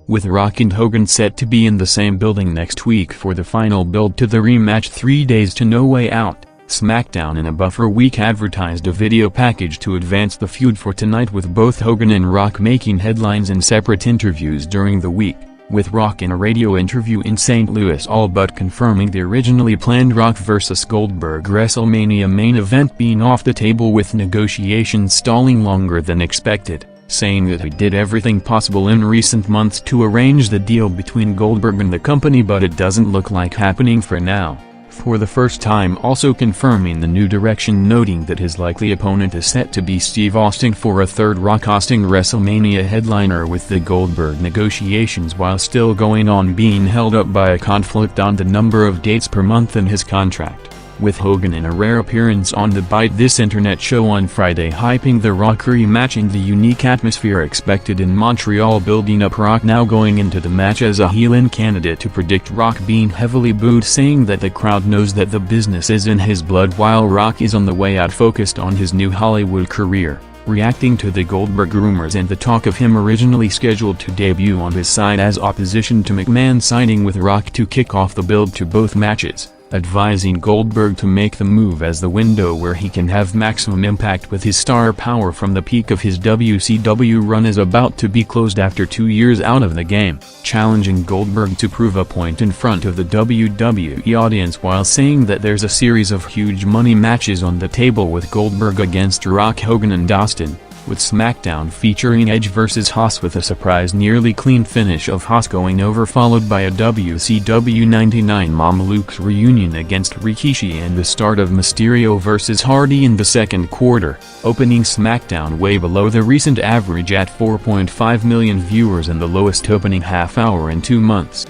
With Rock and Hogan set to be in the same building next week for the final build to the rematch 3 days to No Way Out, SmackDown in a buffer week advertised a video package to advance the feud for tonight, with both Hogan and Rock making headlines in separate interviews during the week, with Rock in a radio interview in St. Louis all but confirming the originally planned Rock vs. Goldberg WrestleMania main event being off the table, with negotiations stalling longer than expected, saying that he did everything possible in recent months to arrange the deal between Goldberg and the company, but it doesn't look like happening for now. For the first time also confirming the new direction, noting that his likely opponent is set to be Steve Austin for a third Rock-Austin WrestleMania headliner, with the Goldberg negotiations while still going on being held up by a conflict on the number of dates per month in his contract, with Hogan in a rare appearance on the Bite This Internet show on Friday hyping the Rock rematch and the unique atmosphere expected in Montreal, building up Rock now going into the match as a heel-in candidate to predict Rock being heavily booed, saying that the crowd knows that the business is in his blood while Rock is on the way out focused on his new Hollywood career, reacting to the Goldberg rumors and the talk of him originally scheduled to debut on his side as opposition to McMahon signing with Rock to kick off the build to both matches, advising Goldberg to make the move as the window where he can have maximum impact with his star power from the peak of his WCW run is about to be closed after 2 years out of the game, challenging Goldberg to prove a point in front of the WWE audience while saying that there's a series of huge money matches on the table with Goldberg against Rock, Hogan and Austin, with SmackDown featuring Edge vs. Haas, with a surprise nearly clean finish of Haas going over, followed by a WCW 99 Mamalukes reunion against Rikishi and the start of Mysterio vs. Hardy in the second quarter, opening SmackDown way below the recent average at 4.5 million viewers and the lowest opening half hour in 2 months.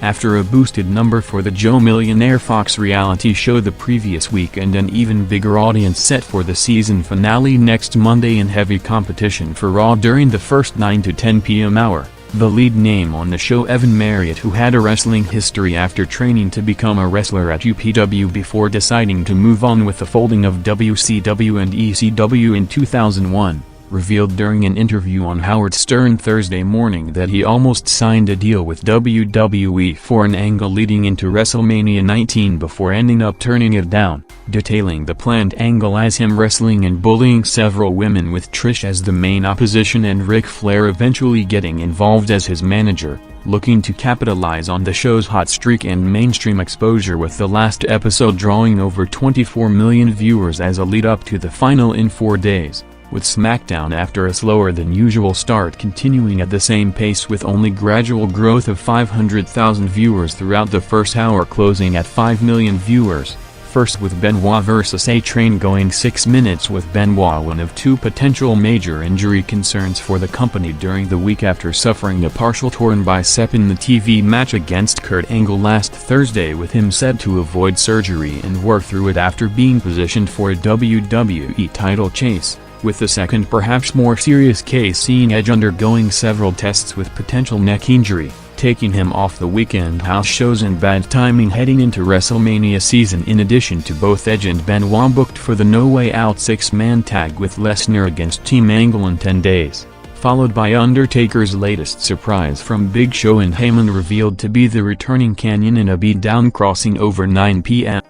After a boosted number for the Joe Millionaire Fox reality show the previous week and an even bigger audience set for the season finale next Monday in heavy competition for Raw during the first 9 to 10 p.m. hour, the lead name on the show, Evan Marriott, who had a wrestling history after training to become a wrestler at UPW before deciding to move on with the folding of WCW and ECW in 2001, revealed during an interview on Howard Stern Thursday morning that he almost signed a deal with WWE for an angle leading into WrestleMania 19 before ending up turning it down, detailing the planned angle as him wrestling and bullying several women, with Trish as the main opposition and Ric Flair eventually getting involved as his manager, looking to capitalize on the show's hot streak and mainstream exposure, with the last episode drawing over 24 million viewers as a lead-up to the final in 4 days, with SmackDown after a slower than usual start continuing at the same pace with only gradual growth of 500,000 viewers throughout the first hour, closing at 5 million viewers. First with Benoit vs. A-Train going 6 minutes, with Benoit one of 2 potential major injury concerns for the company during the week after suffering a partial torn bicep in the TV match against Kurt Angle last Thursday, with him said to avoid surgery and work through it after being positioned for a WWE title chase, with the second perhaps more serious case seeing Edge undergoing several tests with potential neck injury, taking him off the weekend house shows and bad timing heading into WrestleMania season. In addition to both Edge and Benoit booked for the No Way Out 6-man tag with Lesnar against Team Angle in 10 days, followed by Undertaker's latest surprise from Big Show and Heyman revealed to be the returning Kanyon in a beatdown crossing over 9 p.m.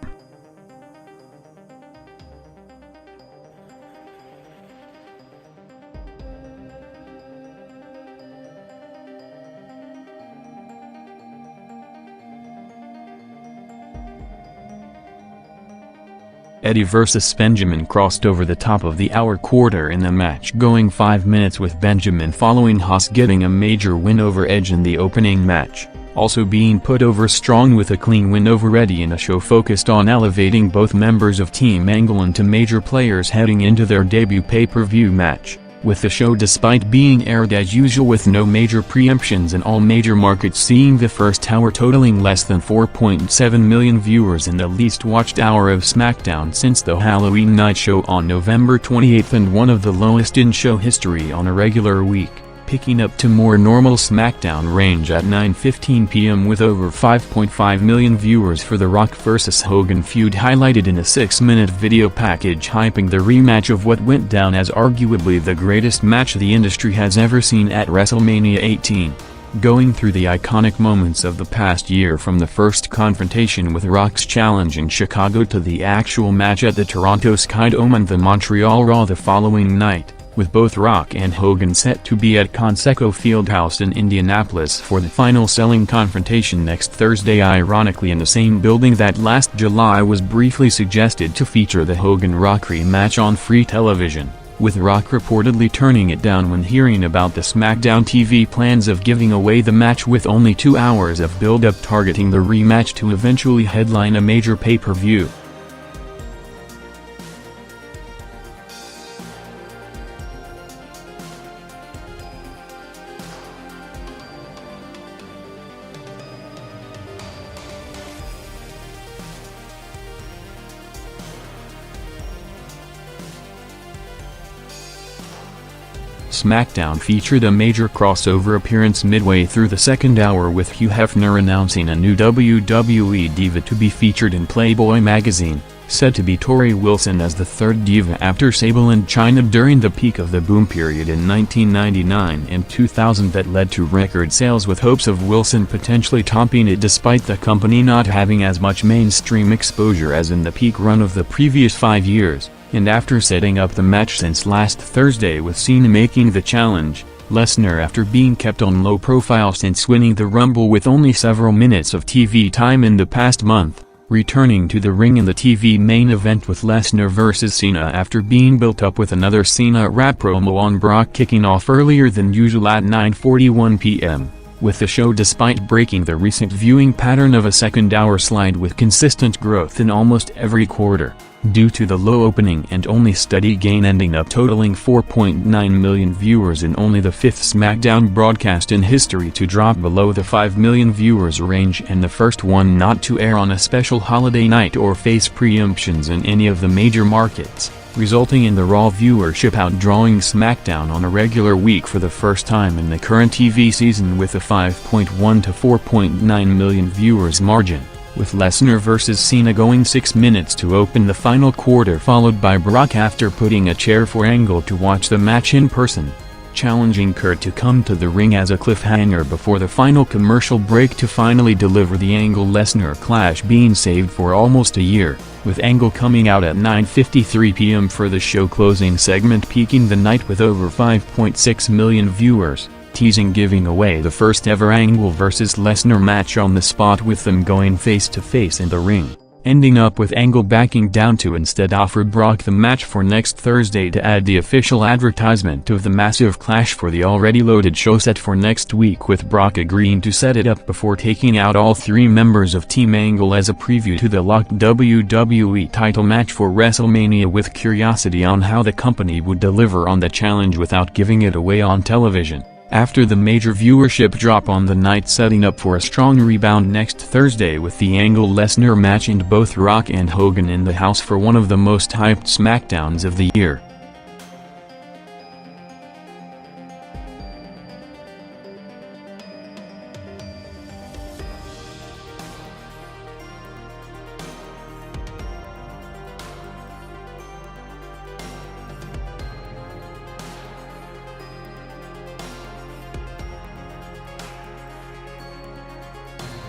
Eddie vs. Benjamin crossed over the top of the hour quarter in the match, going 5 minutes, with Benjamin following Haas getting a major win over Edge in the opening match, also being put over strong with a clean win over Eddie in a show focused on elevating both members of Team Angle into major players heading into their debut pay-per-view match. with the show despite being aired as usual with no major preemptions in all major markets, seeing the first hour totaling less than 4.7 million viewers and the least watched hour of SmackDown since the Halloween night show on November 28 and one of the lowest in show history on a regular week, picking up to more normal SmackDown range at 9:15 p.m. with over 5.5 million viewers for the Rock vs. Hogan feud, highlighted in a 6-minute video package hyping the rematch of what went down as arguably the greatest match the industry has ever seen at WrestleMania 18. Going through the iconic moments of the past year, from the first confrontation with Rock's challenge in Chicago to the actual match at the Toronto Skydome and the Montreal Raw the following night, with both Rock and Hogan set to be at Conseco Fieldhouse in Indianapolis for the final selling confrontation next Thursday, ironically in the same building that last July was briefly suggested to feature the Hogan-Rock rematch on free television, with Rock reportedly turning it down when hearing about the SmackDown TV plans of giving away the match with only 2 hours of build-up, targeting the rematch to eventually headline a major pay-per-view. SmackDown featured a major crossover appearance midway through the second hour, with Hugh Hefner announcing a new WWE diva to be featured in Playboy magazine, said to be Tori Wilson as the third diva after Sable and Chyna during the peak of the boom period in 1999 and 2000 that led to record sales, with hopes of Wilson potentially topping it despite the company not having as much mainstream exposure as in the peak run of the previous 5 years. And after setting up the match since last Thursday with Cena making the challenge, Lesnar, after being kept on low profile since winning the Rumble with only several minutes of TV time in the past month, returning to the ring in the TV main event with Lesnar vs. Cena after being built up with another Cena rap promo on Brock kicking off earlier than usual at 9:41 p.m. with the show despite breaking the recent viewing pattern of a second-hour slide with consistent growth in almost every quarter, due to the low opening and only steady gain, ending up totaling 4.9 million viewers in only the fifth SmackDown broadcast in history to drop below the 5 million viewers range, and the first one not to air on a special holiday night or face preemptions in any of the major markets, resulting in the Raw viewership outdrawing SmackDown on a regular week for the first time in the current TV season with a 5.1 to 4.9 million viewers margin, with Lesnar vs. Cena going 6 minutes to open the final quarter, followed by Brock after putting a chair for Angle to watch the match in person, challenging Kurt to come to the ring as a cliffhanger before the final commercial break to finally deliver the Angle-Lesnar clash being saved for almost a year, with Angle coming out at 9:53 p.m. for the show closing segment, peaking the night with over 5.6 million viewers, teasing giving away the first ever Angle vs. Lesnar match on the spot, with them going face to face in the ring, ending up with Angle backing down to instead offer Brock the match for next Thursday to add the official advertisement of the massive clash for the already loaded show set for next week, with Brock agreeing to set it up before taking out all 3 members of Team Angle as a preview to the locked WWE title match for WrestleMania, with curiosity on how the company would deliver on the challenge without giving it away on television, after the major viewership drop on the night, setting up for a strong rebound next Thursday with the Angle-Lesnar match and both Rock and Hogan in the house for one of the most hyped SmackDowns of the year.